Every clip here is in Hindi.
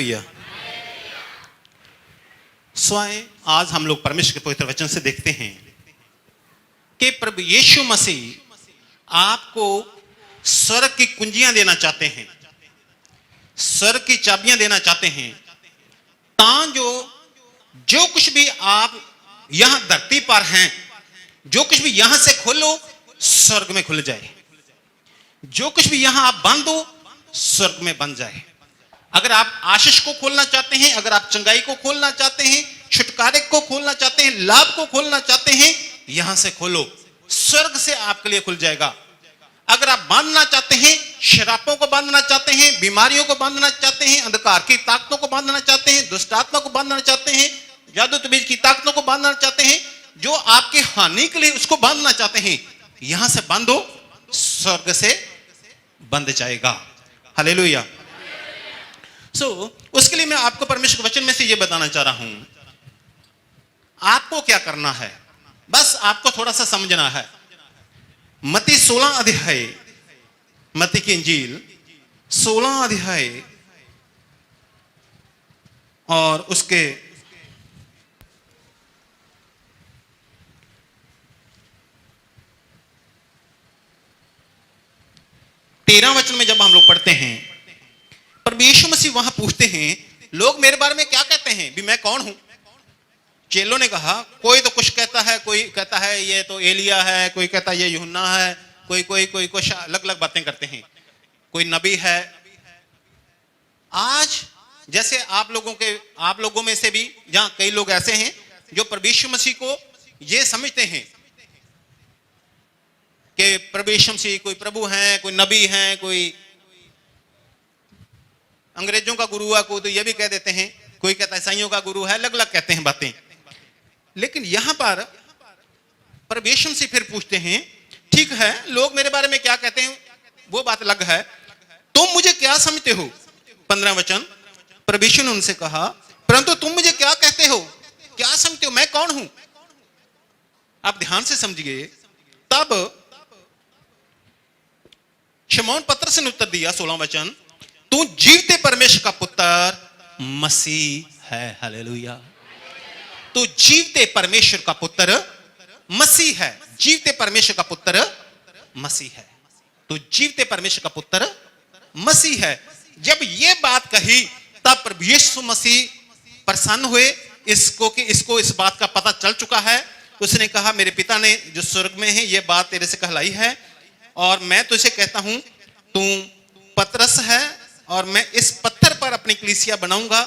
हालेलुया। स्वयं आज हम लोग परमेश्वर के पवित्र वचन से देखते हैं कि प्रभु यीशु मसीह आपको स्वर्ग की कुंजियां देना चाहते हैं, स्वर्ग की चाबियां देना चाहते हैं, जो कुछ भी आप यहां धरती पर हैं, जो कुछ भी यहां से खोलो स्वर्ग में खुल जाए, जो कुछ भी यहां आप बंद हो स्वर्ग में बंद जाए। अगर आप आशीष को खोलना चाहते हैं, अगर आप चंगाई को खोलना चाहते हैं, छुटकारे को खोलना चाहते हैं, लाभ को खोलना चाहते हैं, यहां से खोलो, स्वर्ग से आपके लिए खुल जाएगा। अगर आप बांधना चाहते हैं, शरापों को बांधना चाहते हैं, बीमारियों को बांधना चाहते हैं, अंधकार की ताकतों को बांधना चाहते हैं, दुष्ट आत्मा को बांधना चाहते हैं, जादू तबीज की ताकतों को बांधना चाहते हैं, जो आपके हानि के लिए उसको बांधना चाहते हैं, यहां से बांधो, स्वर्ग से बंध जाएगा। हालेलुया। उसके लिए मैं आपको परमेश्वर के वचन में से यह बताना चाह रहा हूं, आपको क्या करना है, बस आपको थोड़ा सा समझना है। मत्ती 16 अध्याय, मत्ती की इंजील 16 अध्याय और उसके 13 वचन में जब हम लोग पढ़ते हैं, प्रभु यीशु मसीह वहां पूछते हैं, लोग मेरे बारे में क्या कहते हैं, भी मैं कौन हूं? चेलों ने कहा, कोई तो कुछ कहता है, कोई कहता है ये तो एलिया है, कोई कहता है ये यूहन्ना है, कोई कुछ अलग अलग बातें करते हैं, कोई नबी है। आज जैसे आप लोगों में से भी जहां कई लोग ऐसे हैं जो प्रभु यीशु मसीह को ये समझते हैं कि प्रभु यीशु मसीह कोई प्रभु हैं, कोई नबी हैं, कोई अंग्रेजों का गुरु है, कोई तो ये भी कह देते हैं, कोई कहता है ईसाइयों का गुरु है, अलग अलग कहते हैं बातें। लेकिन यहां पर प्रभु यीशु मसीह फिर पूछते हैं, ठीक है लोग मेरे बारे में क्या कहते हैं वो बात अलग है, तुम मुझे क्या समझते हो? 15 वचन, प्रभु यीशु ने उनसे कहा, परंतु तुम मुझे क्या कहते हो, क्या समझते हो, मैं कौन हूं? आप ध्यान से समझिए। तब शमौन पतरस ने उत्तर दिया, 16 वचन, तू जीवते परमेश्वर का पुत्र मसीह है। हालेलुया। तू जीवते परमेश्वर का पुत्र मसीह है, जीवते परमेश्वर का पुत्र मसीह है, तू जीवते परमेश्वर का पुत्र मसीह है। जब ये बात कही तब प्रभु यीशु मसीह प्रसन्न हुए, इसको इस बात का पता चल चुका है। उसने कहा, मेरे पिता ने जो स्वर्ग में है ये बात तेरे से कहलाई है, और मैं तुझे कहता हूं तू पतरस है, और मैं इस पत्थर पर अपनी कलीसिया बनाऊंगा,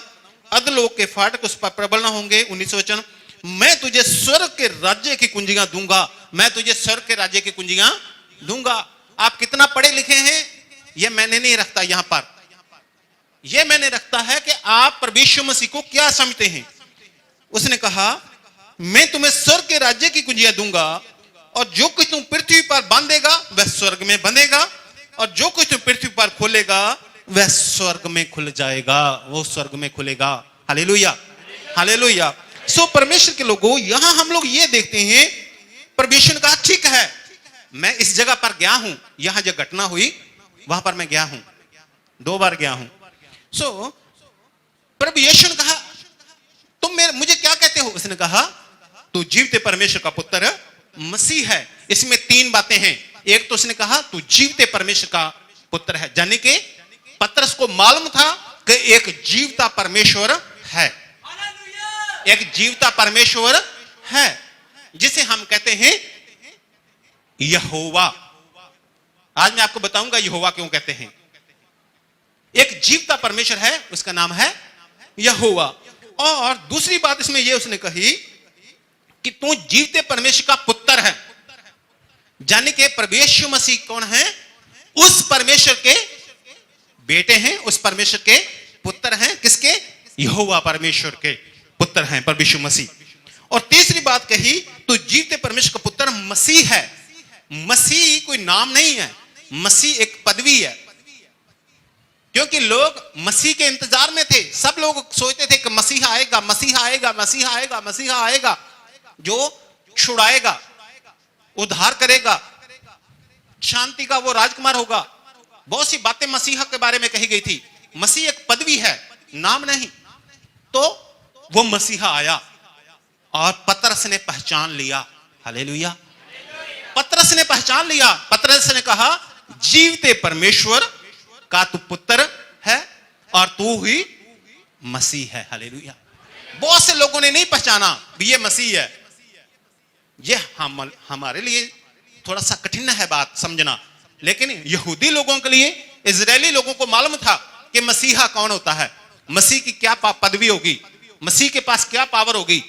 अधोलोक के फाटक उस पर प्रबल न होंगे। 19 वचन, मैं तुझे स्वर्ग के राज्य की कुंजियां दूंगा, मैं तुझे स्वर्ग के राज्य की कुंजियां दूंगा। आप कितना पढ़े लिखे हैं यह मैंने नहीं रखता, यहां पर यह मैंने रखता है कि आप प्रभु यीशु मसीह को क्या समझते हैं। उसने कहा, मैं तुम्हें स्वर्ग के राज्य की कुंजियां दूंगा, और जो कुछ तुम पृथ्वी पर बांधेगा वह स्वर्ग में बंधेगा, और जो कुछ तुम पृथ्वी पर खोलेगा वह स्वर्ग में खुल जाएगा, वो स्वर्ग में खुलेगा। Hallelujah, hallelujah. परमेश्वर के लोगों, यहां हम लोग ये देखते हैं, परमेश्वर ने कहा, ठीक है मैं इस जगह पर गया हूं, यहां जो घटना हुई वहां पर मैं गया हूं, 2 बार गया हूं। प्रभु यीशु ने कहा, तुम मुझे क्या कहते हो? उसने कहा, तू जीवते परमेश्वर का पुत्र मसीह है। इसमें 3 बातें हैं। एक तो उसने कहा, तू जीवते परमेश्वर का पुत्र है, यानी कि पतरस को मालूम था कि एक जीवता परमेश्वर है, एक जीवता परमेश्वर है, जिसे हम कहते हैं यहोवा। आज मैं आपको बताऊंगा यहोवा क्यों कहते हैं। एक जीवता परमेश्वर है, उसका नाम है यहोवा। और दूसरी बात इसमें यह उसने कही कि तू जीवते परमेश्वर का पुत्र है, यानी कि प्रभु यीशु मसीह कौन है? उस परमेश्वर के बेटे हैं, उस परमेश्वर के पुत्र हैं। किसके? यहोवा परमेश्वर के पुत्र हैं प्रभु यीशु मसीह। और तीसरी बात कही, तू जीवते परमेश्वर का पुत्र मसीह है। मसीह कोई नाम नहीं है, मसीह एक पदवी है, क्योंकि लोग मसीह के इंतजार में थे। सब लोग सोचते थे कि मसीहा आएगा, मसीहा आएगा, मसीहा आएगा, मसीहा आएगा, जो छुड़ाएगा, उद्धार करेगा, शांति का वो राजकुमार होगा। बहुत सी बातें मसीहा के बारे में कही गई थी। मसीह एक पदवी है, नाम नहीं। तो वो मसीहा आया और पतरस ने पहचान लिया। हालेलुया। पतरस ने पहचान लिया। पतरस ने कहा जीवते परमेश्वर का तू पुत्र है और तू ही मसीह है। हालेलुया। बहुत से लोगों ने नहीं पहचाना भी ये मसीह है। ये हमारे लिए थोड़ा सा कठिन है बात समझना, लेकिन यहूदी लोगों के लिए, इजरायली लोगों को मालूम था कि मसीहा कौन होता है, मसीह की क्या पदवी होगी, मसीह के पास क्या पावर होगी।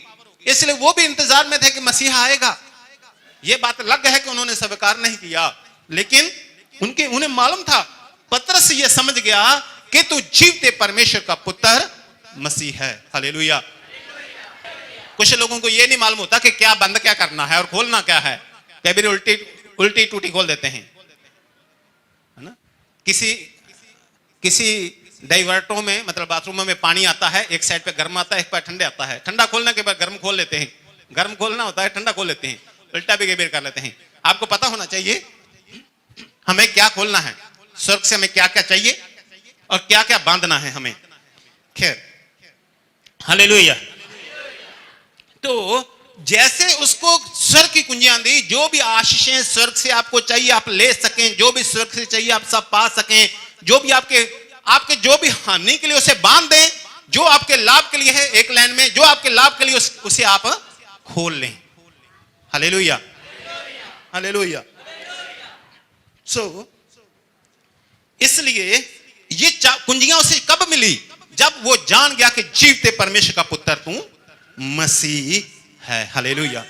इसलिए वो भी इंतजार में थे कि मसीहा आएगा। ये बात अलग है कि उन्होंने स्वीकार नहीं किया, लेकिन उन्हें मालूम था। पतरस ये समझ गया कि तू जीवते परमेश्वर का पुत्र मसीह है। हालेलुया। कुछ लोगों को यह नहीं मालूम होता कि क्या बंद क्या करना है और खोलना क्या है। कई बार उल्टी टूटी खोल देते हैं, है ना। किसी डाइवर्टों में, मतलब बाथरूम में पानी आता है, एक साइड पे गर्म आता है, एक पे ठंडे आता है। ठंडा खोलने के बाद गर्म खोल लेते हैं, गर्म खोलना होता है, ठंडा खोल लेते हैं, उल्टा भी कई बार कर लेते हैं। आपको पता होना चाहिए हमें क्या खोलना है, स्वर्ग से हमें क्या क्या चाहिए और क्या क्या बांधना है हमें। खैर, हालेलुया। तो जैसे उसको स्वर्ग की कुंजियां दी, जो भी आशीषें स्वर्ग से आपको चाहिए आप ले सकें, जो भी स्वर्ग से चाहिए आप सब पा सकें, जो भी आपके जो भी हानि के लिए उसे बांध दें, जो आपके लाभ के लिए है एक लाइन में, जो आपके लाभ के लिए उसे आप खोल लें। Hallelujah, hallelujah. इसलिए ये कुंजियां उसे कब मिली? जब वो जान गया कि जीवते परमेश्वर का पुत्र तू मसीह है। हालेलुया।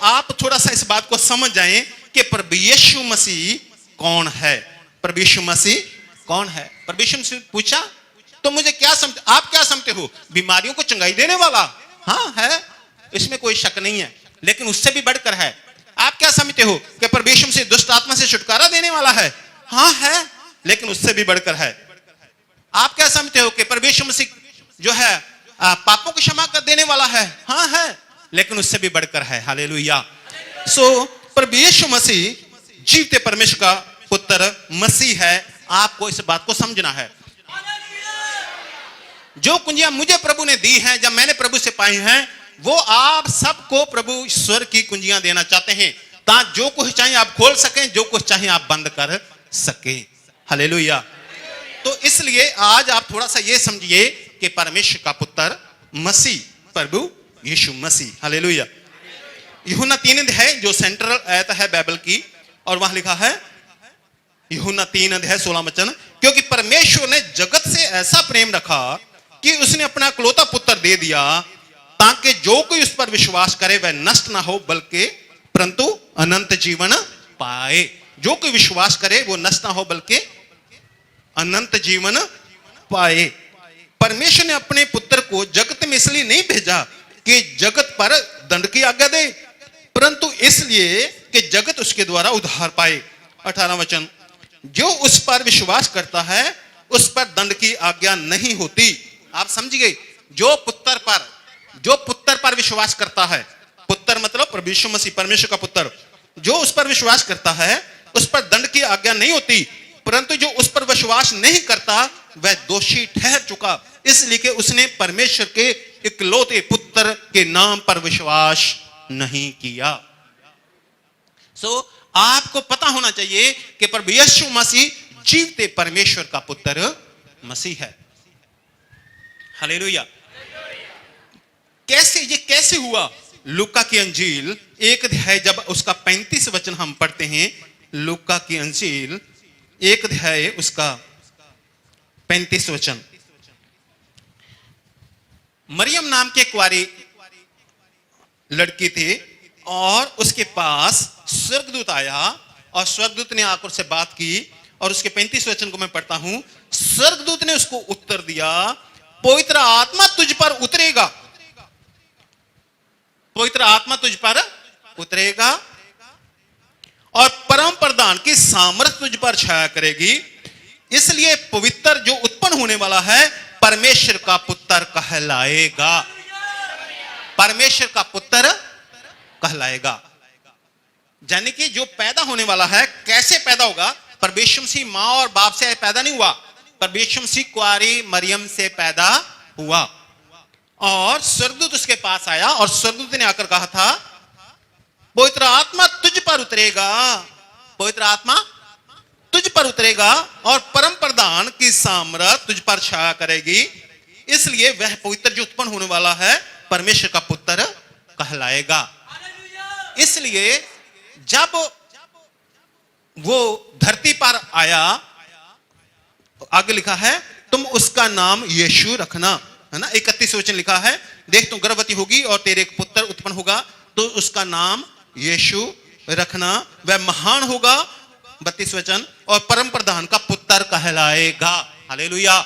आप थोड़ा सा इस बात को समझ जाएं कि प्रभु यीशु मसीह कौन है। प्रभु यीशु मसीह कौन है? प्रभु यीशु मसीह पूछा तो मुझे क्या समझ, आप क्या समझते हो? बीमारियों को चंगाई देने वाला? हाँ है, इसमें कोई शक नहीं है, लेकिन उससे भी बढ़कर है। आप क्या समझते हो कि प्रभु यीशु मसीह दुष्ट आत्मा से छुटकारा देने वाला है? हाँ है, लेकिन उससे भी बढ़कर है। आप क्या समझते हो कि प्रभु यीशु मसीह जो है पापों को क्षमा कर देने वाला है? हाँ है, लेकिन उससे भी बढ़कर है। हालेलुया। प्रभु यीशु मसीह जीवते परमेश्वर का पुत्र मसीह है। आपको इस बात को समझना है। जो कुंजियां मुझे प्रभु ने दी हैं, जब मैंने प्रभु से पाई हैं, वो आप सबको प्रभु ईश्वर की कुंजियां देना चाहते हैं, ताकि जो कुछ चाहिए आप खोल सकें, जो कुछ चाहिए आप बंद कर सकें। हालेलुया। तो इसलिए आज आप थोड़ा सा ये समझिए कि परमेश्वर का पुत्र मसीह प्रभु यीशु मसीह। हालेलुया। यूहन्ना 3 अध्याय जो सेंट्रल आयत है बाइबल की, और वहां लिखा है यूहन्ना 3 अध्याय 16 वचन, क्योंकि परमेश्वर ने जगत से ऐसा प्रेम रखा कि उसने अपना इकलौता पुत्र दे दिया, ताकि जो कोई उस पर विश्वास करे वह नष्ट ना हो बल्कि परंतु अनंत जीवन पाए। जो कोई विश्वास करे वो नष्ट ना हो बल्कि अनंत जीवन पाए। परमेश्वर ने अपने पुत्र को जगत में इसलिए नहीं भेजा कि जगत पर दंड की आज्ञा दे, परंतु इसलिए कि जगत उसके द्वारा उद्धार पाए। 18 वचन, जो उस पर विश्वास करता है उस पर दंड की आज्ञा नहीं होती। आप समझिए, जो पुत्र पर विश्वास करता है, पुत्र मतलब प्रभु यीशु मसीह परमेश्वर का पुत्र, जो उस पर विश्वास करता है उस पर दंड की आज्ञा नहीं होती, परंतु जो उस पर विश्वास नहीं करता वह दोषी ठहर चुका, इसलिए कि उसने परमेश्वर के इकलौते पुत्र के नाम पर विश्वास नहीं किया। आपको पता होना चाहिए कि प्रभु यीशु मसीह जीवते परमेश्वर का पुत्र मसीह है। हालेलुया। कैसे हुआ? लूका की अंजील 1 अध्याय जब उसका 35 वचन हम पढ़ते हैं, लूका की अंजील 1 अध्याय उसका 35 वचन। मरियम नाम के कुंवारी लड़की थी और उसके पास स्वर्गदूत आया और स्वर्गदूत ने आकर से बात की, और उसके 35 वचन को मैं पढ़ता हूं। स्वर्गदूत ने उसको उत्तर दिया, पवित्र आत्मा तुझ पर उतरेगा, पवित्र आत्मा तुझ पर उतरेगा और परम प्रधान की सामर्थ तुझ पर छाया करेगी, इसलिए पवित्र जो उत्पन्न होने वाला है परमेश्वर का पुत्र कहलाएगा। परमेश्वर का पुत्र कहलाएगा। यानी कि जो पैदा होने वाला है, कैसे पैदा होगा? परमेश्वर मसीह मां और बाप से पैदा नहीं हुआ, प्रभु यीशु मसीह कुआरी मरियम से पैदा हुआ और स्वर्गदूत उसके पास आया और स्वर्गदूत ने आकर कहा था, पवित्र आत्मा तुझ पर उतरेगा, पवित्र आत्मा तुझ पर उतरेगा और परम प्रधान की सामर्थ तुझ पर छाया करेगी, इसलिए वह पवित्र जो उत्पन्न होने वाला है परमेश्वर का पुत्र कहलाएगा। इसलिए जब वो धरती पर आया, आगे लिखा है तुम उसका नाम यीशु रखना, है ना। 31 वचन लिखा है, देख तुम गर्भवती होगी और तेरे एक पुत्र उत्पन्न होगा तो उसका नाम यीशु रखना, वह महान होगा, 32 वचन, और परम प्रधान का पुत्र कहलाएगा। हालेलुया।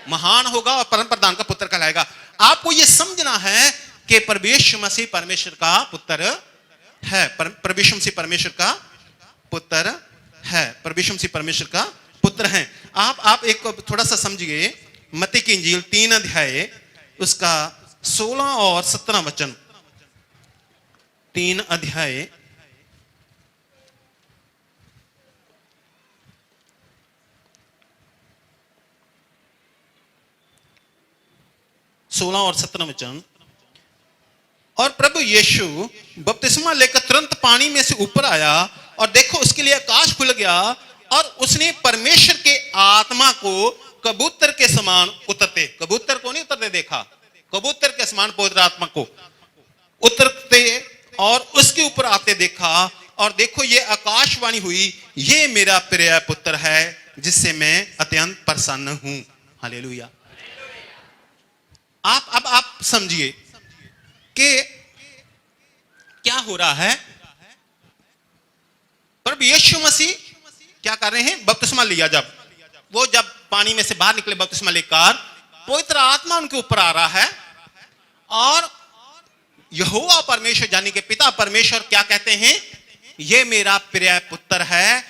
महान होगा और परम प्रधान का पुत्र कहलाएगा। आपको यह समझना है कि प्रभु यीशु मसीह परमेश्वर का पुत्र है, प्रभु यीशु मसीह परमेश्वर का पुत्र है, प्रभु यीशु मसीह परमेश्वर का पुत्र हैं। आप एक थोड़ा सा समझिए, मत्ती की इंजील 3 अध्याय उसका 16 और 17 वचन, 3 अध्याय 16 और 17 वचन। और प्रभु यीशु बपतिस्मा लेकर तुरंत पानी में से ऊपर आया और देखो उसके लिए आकाश खुल गया और उसने परमेश्वर के आत्मा को कबूतर के समान उतरते, कबूतर को नहीं उतरते देखा, कबूतर के समान पवित्र आत्मा को उतरते और उसके ऊपर आते देखा, और देखो ये आकाशवाणी हुई, ये मेरा प्रिय पुत्र है जिससे मैं अत्यंत प्रसन्न हूं। हालेलुया। आप समझिए कि क्या हो रहा है। प्रभु यीशु मसीह क्या कर रहे हैं, बपतिस्मा लिया, जब पानी में से बाहर निकले बपतिस्मा लेकर, पवित्र आत्मा उनके ऊपर आ रहा है और यहोवा परमेश्वर यानी कि पिता परमेश्वर क्या कहते हैं, ये मेरा प्रिय पुत्र है,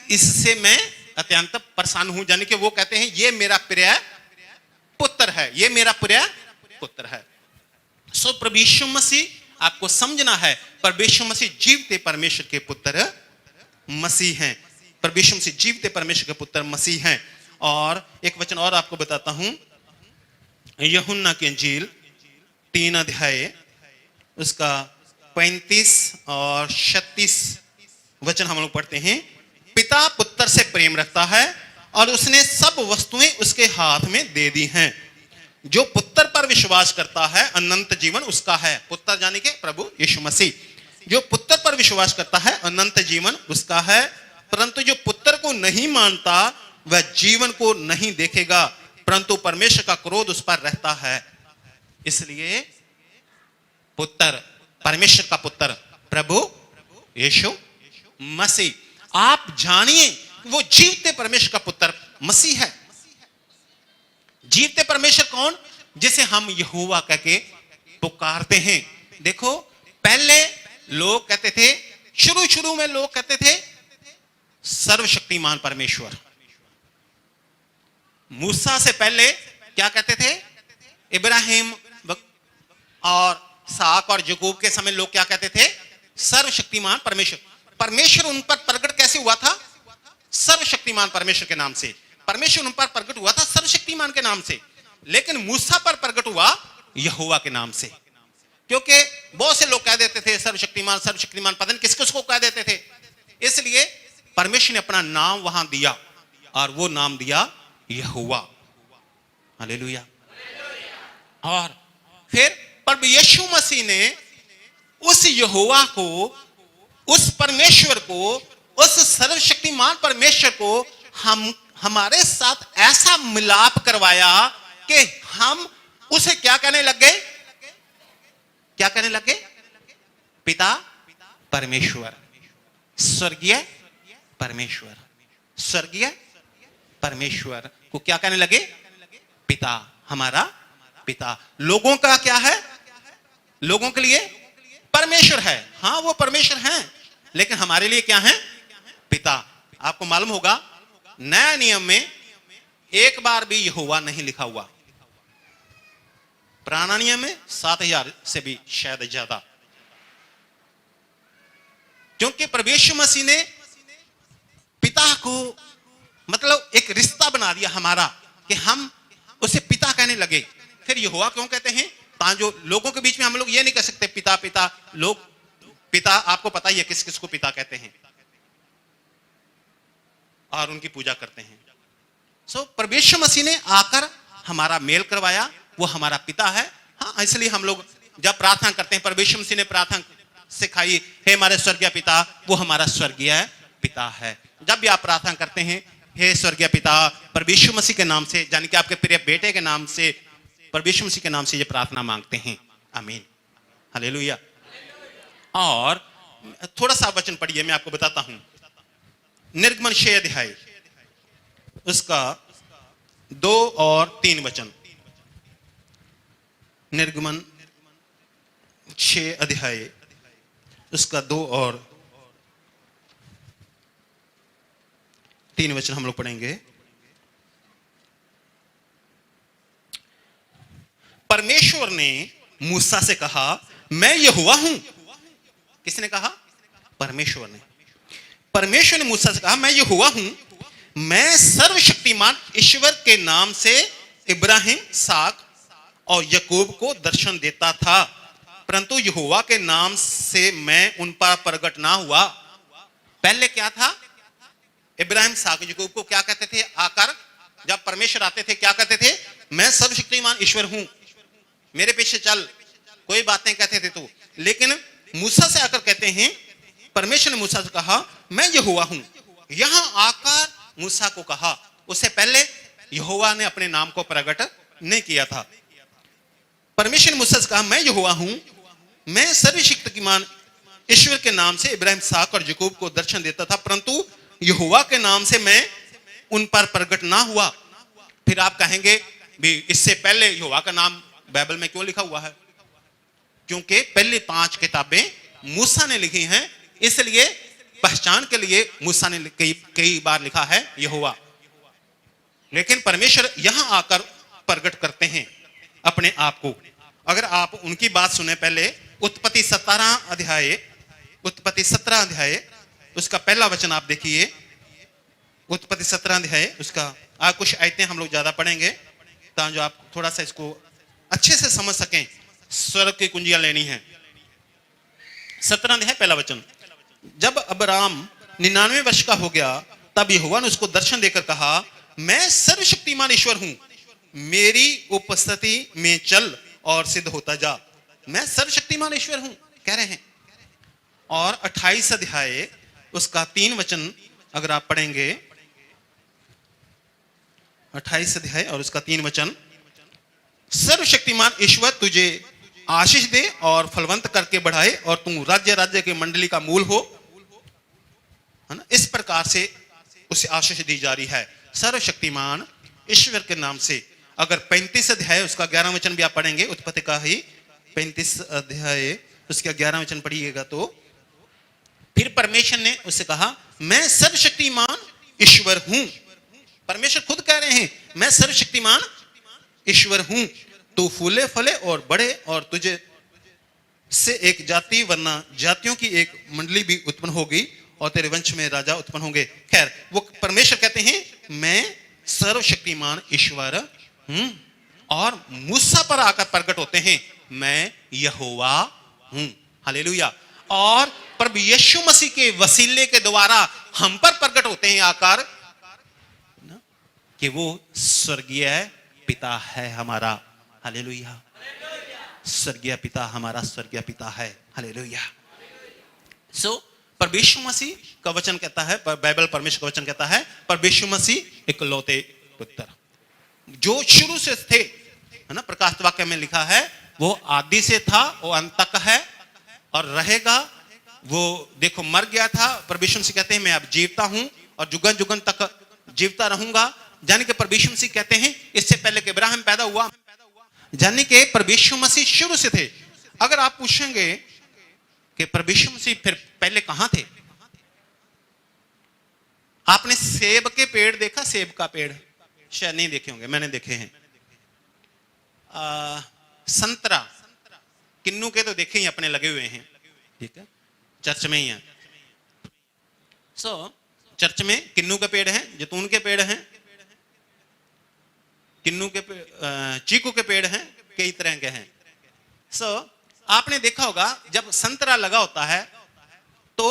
इससे मैं अत्यंत प्रसन्न हूं, यानी कि वो कहते हैं ये मेरा प्रिय पुत्र है, ये मेरा प्रिय पुत्र है। सो प्रभु यीशु मसीह आपको समझना है, प्रभु यीशु मसीह जीवते परमेश्वर के पुत्र मसीह हैं, प्रभु यीशु मसीह जीवते परमेश्वर के पुत्र मसीह हैं। और एक वचन और आपको बताता हूं, यूहन्ना की इंजील 3 अध्याय उसका 35 और 36 वचन हम लोग पढ़ते हैं। पिता पुत्र से प्रेम रखता है और उसने सब वस्तुएं उसके हाथ में दे दी हैं। जो पुत्र पर विश्वास करता है अनंत जीवन उसका है, पुत्र यानी कि प्रभु यीशु मसीह, जो पुत्र पर विश्वास करता है अनंत जीवन उसका है, परंतु जो पुत्र को नहीं मानता वह जीवन को नहीं देखेगा, परंतु परमेश्वर का क्रोध उस पर रहता है। इसलिए पुत्र, परमेश्वर का पुत्र प्रभु यीशु मसीह, आप जानिए वो जीवते परमेश्वर का पुत्र मसीह है। जीवते परमेश्वर कौन, जिसे हम यहोवा कह के पुकारते हैं। देखो पहले लोग कहते थे, शुरू में लोग कहते थे सर्वशक्तिमान परमेश्वर। मूसा से पहले क्या कहते थे, इब्राहिम और साक और यकूब के समय लोग क्या कहते थे, सर्वशक्तिमान परमेश्वर। परमेश्वर उन पर प्रकट कैसे हुआ था, सर्वशक्तिमान परमेश्वर के नाम से। परमेश्वर उन पर प्रकट हुआ था सर्वशक्तिमान के नाम से, लेकिन मूसा पर प्रकट हुआ यहोवा के नाम से। क्योंकि बहुत से लोग कह देते थे सर्वशक्तिमान सर्वशक्तिमान, पता नहीं किसको कह देते थे। इसलिए परमेश्वर ने अपना नाम वहां दिया और वो नाम दिया यहोवा। हालेलुया। और फिर प्रभु यीशु मसीह ने उस यहोवा को, उस परमेश्वर को, उस सर्वशक्तिमान परमेश्वर को हमारे साथ ऐसा मिलाप करवाया कि हम उसे क्या कहने लग गए, क्या कहने लग गए, पिता परमेश्वर, स्वर्गीय परमेश्वर, स्वर्गीय परमेश्वर को क्या कहने लगे, पिता, हमारा पिता। लोगों का क्या है, लोगों के लिए परमेश्वर है, हां वो परमेश्वर हैं, लेकिन हमारे लिए क्या है, पिता। आपको मालूम होगा नया नियम में एक बार भी यहोवा नहीं लिखा हुआ, पुराना नियम में 7000 से भी शायद ज्यादा, क्योंकि प्रभु यीशु मसीह ने पिता को मतलब एक रिश्ता बना दिया हमारा कि हम उसे पिता कहने लगे। फिर यहोवा क्यों कहते हैं? जो लोगों के बीच में हम लोग ये नहीं कह सकते पिता पिता, लोग पिता आपको पता ही है किस किस को पिता कहते हैं और उनकी पूजा करते हैं। सो परमेश्वर मसीह ने आकर हमारा मेल करवाया, वो हमारा पिता है। हाँ, इसलिए हम लोग जब प्रार्थना करते हैं, परमेश्वर मसीह ने प्रार्थना सिखाई, हे हमारे स्वर्गीय पिता, वो हमारा स्वर्गीय पिता है। जब भी आप प्रार्थना करते हैं, हे स्वर्गीय पिता, परमेश्वर मसीह के नाम से, यानी कि आपके प्रिय बेटे के नाम से, परमेश्वर मसीह के नाम से ये प्रार्थना मांगते हैं। आमीन, हालेलुया। और थोड़ा सा वचन पढ़िए, मैं आपको बताता हूं। निर्गमन 6 अध्याय उसका 2 और 3 वचन। निर्गमन 6 अध्याय उसका 2 और 3 वचन हम लोग पढ़ेंगे। परमेश्वर ने मूसा से कहा, मैं यहोवा हूं। किसने कहा? परमेश्वर ने। परमेश्वर ने मूसा से कहा, मैं यहोवा हूं, मैं सर्वशक्तिमान ईश्वर के नाम से इब्राहिम, इसहाक और याकूब को दर्शन देता था, परंतु यहोवा के नाम से मैं उन पर प्रकट ना हुआ। पहले क्या था? इब्राहिम, इसहाक, याकूब को क्या कहते थे? आकर जब परमेश्वर आते थे क्या कहते थे? मैं सर्वशक्तिमान ईश्वर हूं, मेरे पीछे चल, कोई बात नहीं कहते थे तो। लेकिन मूसा से आकर कहते हैं, परमेश्वर ने मूसा से कहा, मैं यहोवा हूं। यहां आकर मूसा को कहा, उससे पहले यहोवा ने अपने नाम को प्रकट नहीं किया था। परमेश्वर ने मूसा से कहा, मैं यहोवा हूं, मैं सर्वशक्तिमान ईश्वर के नाम से इब्राहिम, इसहाक और याकूब को दर्शन देता था, परंतु यहोवा के नाम से मैं उन पर प्रकट ना हुआ। फिर आप कहेंगे भी इससे पहले यहोवा का नाम बाइबल में क्यों लिखा हुआ है? क्योंकि पहली 5 किताबें मूसा ने लिखी हैं, इसलिए पहचान के लिए मूसा ने कई बार लिखा है यहोवा। लेकिन परमेश्वर यहां आकर प्रकट करते हैं अपने आप को। अगर आप उनकी बात सुने, पहले उत्पत्ति 17 अध्याय उसका पहला वचन आप देखिए। उत्पत्ति 17 अध्याय उसका कुछ आयतें हम लोग ज्यादा पढ़ेंगे ताकि आप थोड़ा सा इसको अच्छे से समझ सकें। स्वर्ग की कुंजियां लेनी है। 17 अध्याय पहला वचन। जब अब्राम 99 वर्ष का हो गया, तब यहोवा ने उसको दर्शन देकर कहा, मैं सर्वशक्तिमान ईश्वर हूं, मेरी उपस्थिति में चल और सिद्ध होता जा। मैं सर्वशक्तिमान ईश्वर हूं कह रहे हैं। और 28 अध्याय उसका 3 वचन अगर आप पढ़ेंगे, 28 अध्याय और उसका 3 वचन, सर्वशक्तिमान ईश्वर तुझे आशीष दे और फलवंत करके बढ़ाए और तू राज्य राज्य की मंडली का मूल हो, है ना। इस प्रकार से उसे आशीष दी जा रही है सर्वशक्तिमान ईश्वर के नाम से। अगर 35 अध्याय उसका 11 वचन भी आप पढ़ेंगे, उत्पत्ति का ही 35 अध्याय उसका 11 वचन पढ़िएगा, तो फिर परमेश्वर ने उससे कहा, मैं सर्वशक्तिमान ईश्वर हूं। परमेश्वर खुद कह रहे हैं, मैं सर्वशक्तिमान ईश्वर हूं, तू फूले फले और बढ़े और तुझे से एक जाति वरना जातियों की एक मंडली भी उत्पन्न होगी और तेरे वंश में राजा उत्पन्न होंगे। खैर, वो परमेश्वर कहते हैं मैं सर्वशक्तिमान ईश्वर हूं। और मूसा पर आकर प्रकट होते हैं, मैं यहोवा हूं। हालेलुया। और प्रभु यीशु मसीह के वसीले के द्वारा हम पर प्रकट होते हैं आकर कि वो स्वर्गीय पिता है हमारा। हालेलुया। स्वर्गीय पिता हमारा स्वर्गीय पिता है। हालेलुया। सो परमेश्वर मसीह का वचन कहता है, बाइबल परमेश्वर का वचन कहता है, परमेश्वर मसीह इकलौते पुत्र जो शुरू से थे, है ना। प्रकाश वाक्य में लिखा है, वो आदि से था, वो अंत तक है और रहेगा। वो देखो मर गया था, परमेश्वर मसीह कहते हैं मैं अब जीवता हूं और जुगन जुगन तक जीवता रहूंगा। यानी कि परमेश्वर मसीह कहते हैं इससे पहले कि इब्राहिम पैदा हुआ, यानी कि परमेश्वर मसीह शुरू से थे। अगर आप पूछेंगे कि परमेश्वर मसीह फिर पहले कहां थे? आपने सेब के पेड़ देखा? सेब का पेड़ शायद नहीं देखे होंगे, मैंने देखे हैं। संतरा, किन्नू के तो देखे ही, अपने लगे हुए हैं, ठीक है, चर्च में ही है। सो चर्च में किन्नू के पेड़ हैं, जैतून के पेड़ हैं, किन्नू के चीकू के पेड़ हैं, कई तरह के हैं। आपने देखा होगा जब संतरा लगा होता है तो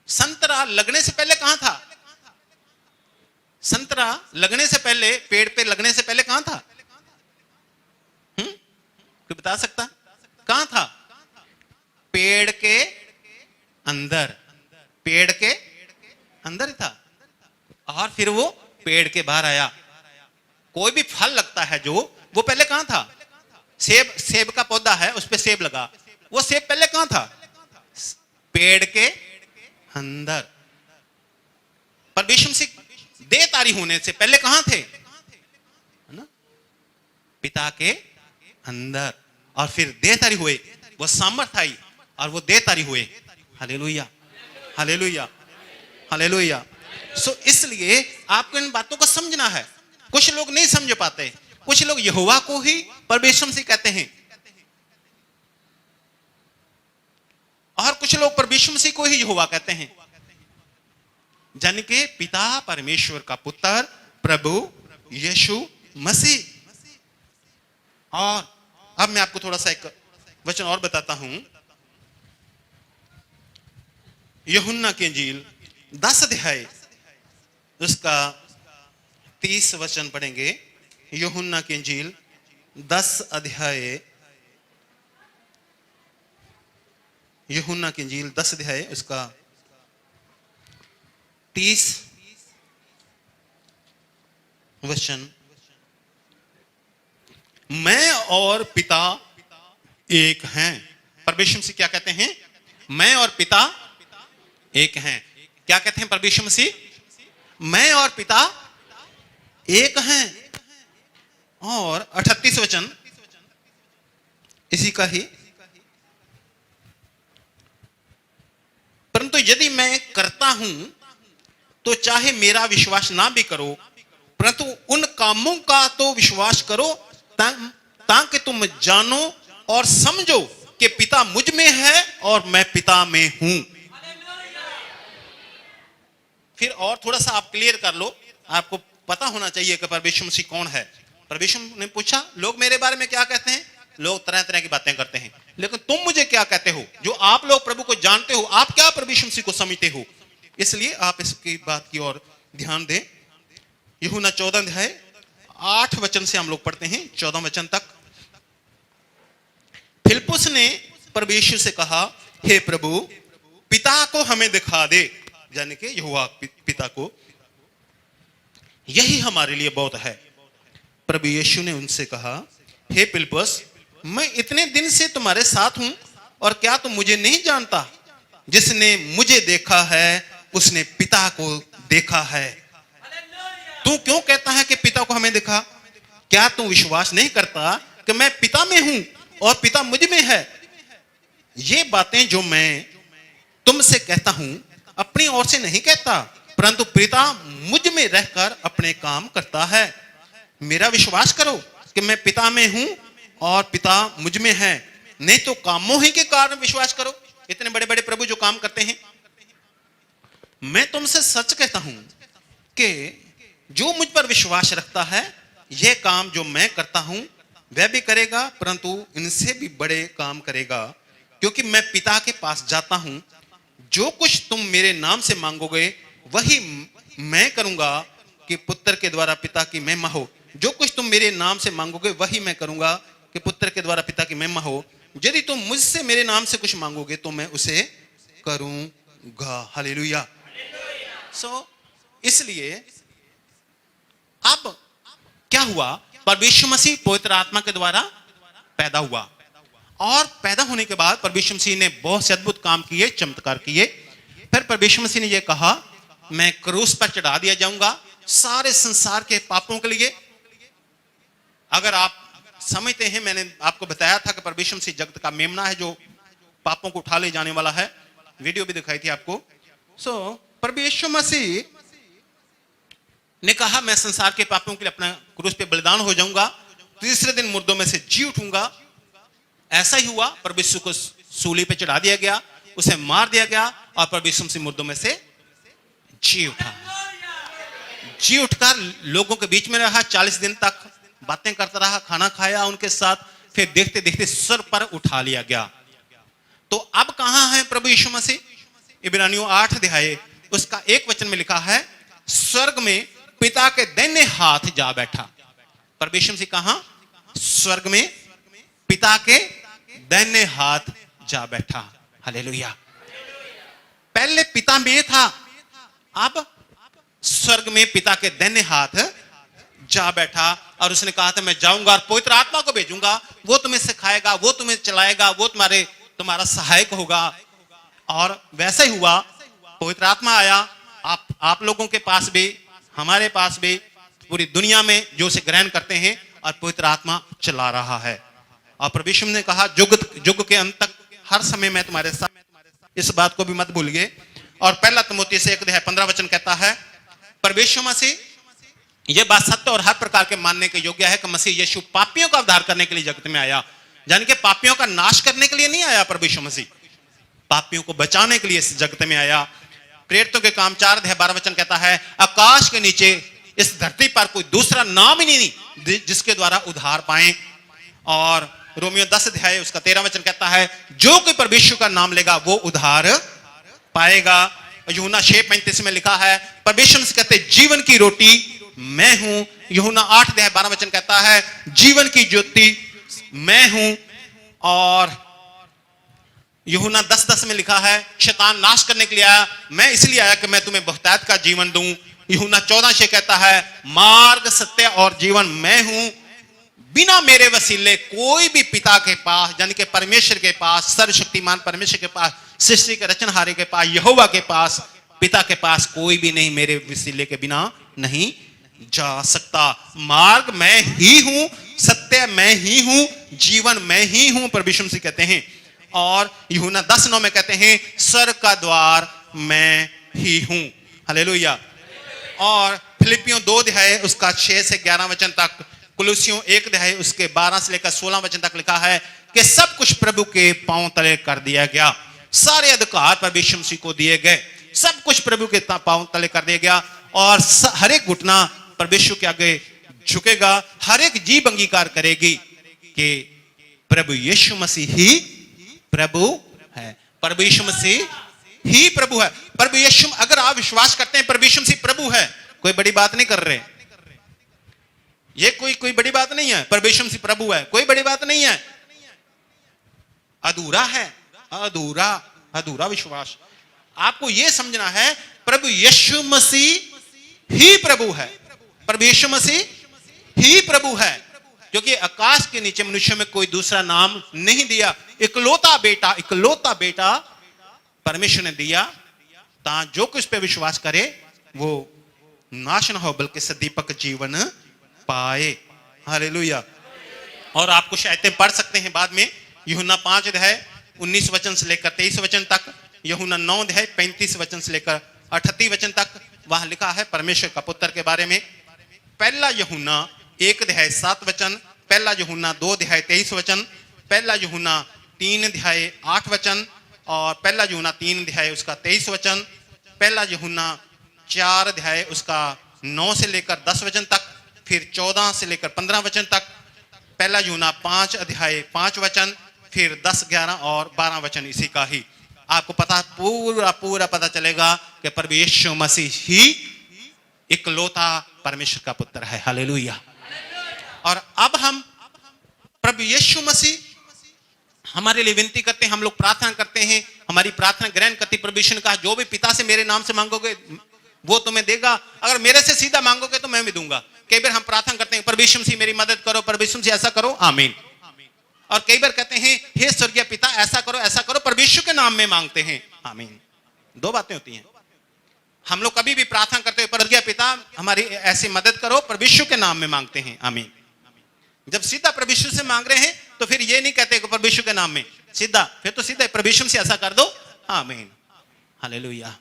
संतरा लगने से पहले कहां था? संतरा लगने से पहले, पेड़ पे लगने से पहले कहां था? कोई बता सकता? कहां था? पेड़ के अंदर, पेड़ के अंदर ही था, और फिर वो पेड़ के बाहर आया। कोई भी फल लगता है जो, वो पहले कहां था? सेब का पौधा है, उस पे सेब लगा, वो सेब पहले कहां था? पेड़ के अंदर। परमेश्वर से देहधारी होने से पहले कहां थे? है ना? पिता के अंदर, और फिर देहधारी हुए, वो सामर्थ आई और वो देहधारी हुए। Hallelujah, hallelujah, hallelujah. इसलिए आपको इन बातों को समझना है। कुछ लोग नहीं समझ पाते, कुछ लोग यहोवा को ही परमेश्वर से कहते हैं, और कुछ लोग परमेश्वर से को ही यहोवा कहते हैं, जान के पिता परमेश्वर का पुत्र प्रभु यीशु मसीह। और अब मैं आपको थोड़ा सा एक वचन और बताता हूं। यूहन्ना की इंजील 10 अध्याय उसका 30 वचन पढ़ेंगे। यूहन्ना की इंजील 10 अध्याय, यूहन्ना की इंजील 10 अध्याय उसका 30 वचन। मैं और पिता एक हैं। परमेश्वर से क्या कहते हैं? मैं और पिता एक हैं। क्या कहते हैं परमेश्वर मसीह? मैं और पिता एक हैं। और 38 वचन इसी का ही, परंतु यदि मैं करता हूं तो चाहे मेरा विश्वास ना भी करो, परंतु उन कामों का तो विश्वास करो ताकि तुम जानो और समझो कि पिता मुझ में है और मैं पिता में हूं। फिर और थोड़ा सा आप क्लियर कर लो, आपको पता होना चाहिए कि परमेश्वर मसीह कौन है। परमेश्वर ने पूछा, लोग मेरे बारे में क्या कहते हैं? लोग तरह तरह की बातें करते हैं, लेकिन तुम मुझे क्या कहते हो? जो आप लोग प्रभु को जानते हो, आप क्या परमेश्वर मसीह को समझते हो? इसलिए आप इसकी बात की ओर ध्यान दें। यूहन्ना 14 अध्याय 8 वचन से हम लोग पढ़ते हैं 14 वचन तक। फिलिप्पुस ने परमेश्वर से कहा, हे प्रभु, पिता को हमें दिखा दे, यानी कि यहोवा पिता को, यही हमारे लिए बहुत है। प्रभु यीशु ने उनसे कहा, हे फिलिप्पुस, मैं इतने दिन से तुम्हारे साथ हूं और क्या तुम मुझे नहीं जानता? जिसने मुझे देखा है उसने पिता को देखा है। तू क्यों कहता है कि पिता को हमें देखा? क्या तू विश्वास नहीं करता कि मैं पिता में हूं और पिता मुझ में है? ये बातें जो मैं तुमसे कहता हूं अपनी ओर से नहीं कहता, परंतु पिता मुझ में रहकर अपने काम करता है। मेरा विश्वास करो कि मैं पिता में हूं और पिता मुझ में है, नहीं तो कामों ही के कारण विश्वास करो। इतने बड़े बड़े प्रभु जो काम करते हैं। मैं तुमसे सच कहता हूं कि जो मुझ पर विश्वास रखता है, यह काम जो मैं करता हूं वह भी करेगा, परंतु इनसे भी बड़े काम करेगा, क्योंकि मैं पिता के पास जाता हूं। जो कुछ तुम मेरे नाम से मांगोगे वही मैं करूंगा कि पुत्र के द्वारा पिता की महिमा हो। जो कुछ तुम मेरे नाम से मांगोगे वही मैं करूंगा कि पुत्र के द्वारा पिता की महिमा हो। यदि तुम मुझसे मेरे नाम से कुछ मांगोगे तो मैं उसे करूंगा। हालेलुया। इसलिए अब क्या हुआ? परमेश्वर मसीह पवित्र आत्मा के द्वारा पैदा हुआ, और पैदा होने के बाद परमेश्वर मसीह ने बहुत से अद्भुत काम किए, चमत्कार किए। फिर परमेश्वर मसीह ने यह कहा, मैं क्रूस पर चढ़ा दिया जाऊंगा सारे संसार के पापों के लिए। अगर आप समझते हैं, मैंने आपको बताया था कि परमेश्वर मसीह जगत का मेमना है जो पापों को उठा ले जाने वाला है। वीडियो भी दिखाई थी आपको। परमेश्वर मसीह ने कहा, मैं संसार के पापों के लिए अपना क्रूस पे बलिदान हो जाऊंगा, तीसरे दिन मुर्दों में से जी उठूंगा। ऐसा ही हुआ। परमेश्वर को सूली पे चढ़ा दिया गया, उसे मार दिया गया और परमेश्वर मसीह मुर्दों में से जी उठा, जी उठकर लोगों के बीच में रहा, 40 दिन तक बातें करता रहा, खाना खाया उनके साथ, फिर देखते देखते सर पर उठा लिया गया। तो अब कहां है प्रभु यीशु मसीह? इब्रानियों 8 अध्याय उसका 1 वचन में लिखा है, स्वर्ग में पिता के दाहिने हाथ जा बैठा। प्रभु यीशु मसीह कहां? स्वर्ग में पिता के दाहिने हाथ जा बैठा। हालेलुया। पहले पिता में था, अब स्वर्ग में पिता के दाहिने हाथ जा बैठा और उसने कहा था मैं जाऊंगा और पवित्र आत्मा को भेजूंगा, वो तुम्हें सिखाएगा, वो तुम्हें चलाएगा, वो तुम्हारा सहायक होगा। और वैसा ही हुआ, पवित्र आत्मा आया आप लोगों के पास भी, हमारे पास भी, पूरी दुनिया में जो उसे ग्रहण करते हैं, और पवित्र आत्मा चला रहा है। और प्रभु यीशु ने कहा युग के अंत तक हर समय मैं तुम्हारे साथ, इस बात को भी मत भूलिए। और पहला तिमोथी से 1:15 वचन कहता है, प्रभु यीशु मसीह, यह बात सत्य और हर प्रकार के मानने के योग्य है कि मसीह यीशु पापियों का उद्धार करने के लिए जगत में आया। यानी कि पापियों का नाश करने के लिए नहीं आया प्रभु यीशु मसीह, पापियों को बचाने के लिए इस जगत में आया। प्रेरितों के काम 4:12 वचन कहता है, आकाश के नीचे इस धरती पर कोई दूसरा नाम ही नहीं जिसके द्वारा उद्धार पाए। और रोमियो 10 अध्याय उसका 13 वचन कहता है, जो कोई परमेश्वर का नाम लेगा वो उद्धार पाएगा। यूहन्ना 6:35 में लिखा है, परमेश्वर से कहते जीवन की रोटी मैं हूं। यूहन्ना 8:12 वचन कहता है, जीवन की ज्योति मैं हूं। और यूहन्ना 10:10 में लिखा है, शैतान नाश करने के लिए आया, मैं इसलिए आया कि मैं तुम्हें बहुतायत का जीवन दूं। यूहन्ना 14:6 कहता है, मार्ग सत्य और जीवन मैं हूं, बिना मेरे वसीले कोई भी पिता के पास, यानी कि परमेश्वर के पास, सर्वशक्तिमान परमेश्वर के पास, सृष्टि के रचनहारे के पास, यहोवा के पास, पिता के पास कोई भी नहीं मेरे वसीले के बिना नहीं जा सकता। मार्ग मैं ही हूं, सत्य मैं ही हूं, जीवन मैं ही हूं, प्रभु यीशु मसीह कहते हैं। और यूहन्ना 10:9 में कहते हैं, स्वर्ग का द्वार मैं ही हूं। हालेलुया। और फिलिपियों 2 अध्याय उसका 6 से 11 वचन तक, कुलुसियों 1 अध्याय उसके 12 से लेकर 16 वचन तक लिखा है कि सब कुछ प्रभु के पांव तले कर दिया गया। सारे अधिकार प्रभु यीशु मसीह को दिए गए, सब कुछ प्रभु के पांव तले कर दिया गया। और हर एक घुटना परमेश्वर के आगे झुकेगा, हर एक जीभ अंगीकार करेगी कि प्रभु यीशु मसीह ही प्रभु है। प्रभु यीशु मसीह ही प्रभु है। प्रभु यीशु, अगर आप विश्वास करते हैं प्रभु यीशु मसीह प्रभु है, कोई बड़ी बात नहीं कर रहे, ये कोई बड़ी बात नहीं है। प्रभु यीशु मसीह प्रभु है, कोई बड़ी बात नहीं है। अधूरा है, अधूरा विश्वास। आपको यह समझना है प्रभु यीशु मसीह ही प्रभु है, प्रभु यीशु मसीह ही प्रभु है, क्योंकि आकाश के नीचे मनुष्य में कोई दूसरा नाम नहीं दिया। इकलौता बेटा परमेश्वर ने दिया, ताकि जो कुछ पे विश्वास करे वो नाश न हो बल्कि सदीपक जीवन पाए। हालेलुया। और आप कुछ आयतें पढ़ सकते हैं बाद में, यूहन्ना 5 अध्याय 19 वचन से लेकर 23 वचन तक, यूहन्ना 9 अध्याय 35 वचन से लेकर 38 वचन तक, वहां लिखा है परमेश्वर का पुत्र के बारे में। पहला यूहन्ना 1 अध्याय 7 वचन, पहला यूहन्ना 2 अध्याय 23 वचन, पहला यूहन्ना 3 अध्याय 8 वचन, और पहला यूहन्ना 3 अध्याय उसका 23 वचन, पहला यूहन्ना 4 अध्याय उसका 9 से लेकर 10 वचन तक, फिर 14 से लेकर 15 वचन तक, पहला यूहन्ना 5 अध्याय 5 वचन, फिर 10, 11 और 12 वचन इसी का ही। आपको पता पूरा पता चलेगा कि प्रभु यीशु मसीह ही इकलौता परमेश्वर का पुत्र है। हालेलुया। और अब हम प्रभु यीशु मसीह हमारे लिए विनती करते हैं, हम लोग प्रार्थना करते हैं, हमारी प्रार्थना ग्रहण करती। प्रभु यीशु ने कहा जो भी पिता से मेरे नाम से मांगोगे वो तुम्हें देगा, अगर मेरे से सीधा मांगोगे तो मैं भी दूंगा। कई बार हम प्रार्थना करते हैं प्रभु यीशु मसीह मेरी मदद करो, प्रभु यीशु मसीह ऐसा करो, आमीन। और कई बार कहते हैं हे स्वर्गीय पिता ऐसा करो, प्रभु यीशु के नाम में मांगते हैं, आमीन। दो बातें होती हैं। हम लोग कभी भी प्रार्थना करते हैं स्वर्गीय पिता हमारी ऐसी मदद करो, प्रभु यीशु के नाम में मांगते हैं, आमीन। जब सीधा प्रभु यीशु से मांग रहे हैं तो फिर ये नहीं कहते प्रभु यीशु के नाम में, सीधा फिर तो सीधा प्रभु यीशु से ऐसा कर दो, आमीन। हालेलुया।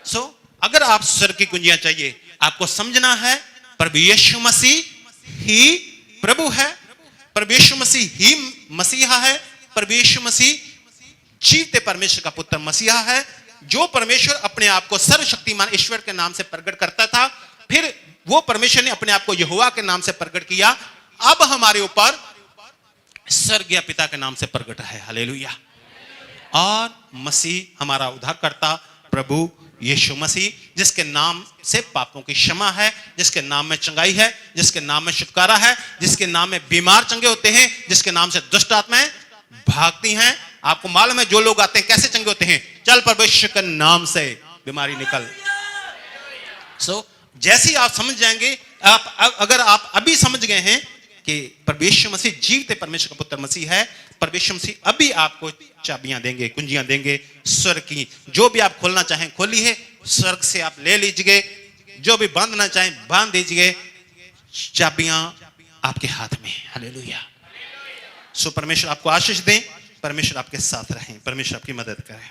सो अगर आप स्वर्ग की कुंजियां चाहिए, आपको समझना है प्रभु यीशु मसीह ही प्रभु है, प्रभु यीशु मसीह ही मसीहा है, प्रभु यीशु मसीह जीवते परमेश्वर का पुत्र मसीहा है, जो परमेश्वर अपने आप को सर्वशक्तिमान ईश्वर के नाम से प्रकट करता था, फिर वो परमेश्वर ने अपने आप को यहोवा के नाम से प्रकट किया, अब हमारे ऊपर स्वर्गीय पिता के नाम से प्रकट है। हालेलुया। और मसीह हमारा उद्धारकर्ता प्रभु यीशु मसीह, जिसके नाम से पापों की क्षमा है, जिसके नाम में चंगाई है, जिसके नाम में छुटकारा है, जिसके नाम में बीमार चंगे होते हैं, जिसके नाम से दुष्ट आत्माएं भागती हैं। आपको मालूम है जो लोग आते हैं कैसे चंगे होते हैं? चल परमेश्वर के नाम से बीमारी निकल। जैसे आप समझ जाएंगे, अगर आप अभी समझ गए हैं कि परमेश्वर मसीह जीवते परमेश्वर का पुत्र मसीह है, परमेश्वर मसीह अभी आपको चाबियां देंगे, कुंजियां देंगे स्वर्ग की। जो भी आप खोलना चाहें खोलिए, स्वर्ग से आप ले लीजिए, जो भी बांधना चाहें बांध दीजिए, चाबियां आपके हाथ में। हालेलुया। सो परमेश्वर आपको आशीष दें, परमेश्वर आपके साथ रहें, परमेश्वर आपकी मदद करें।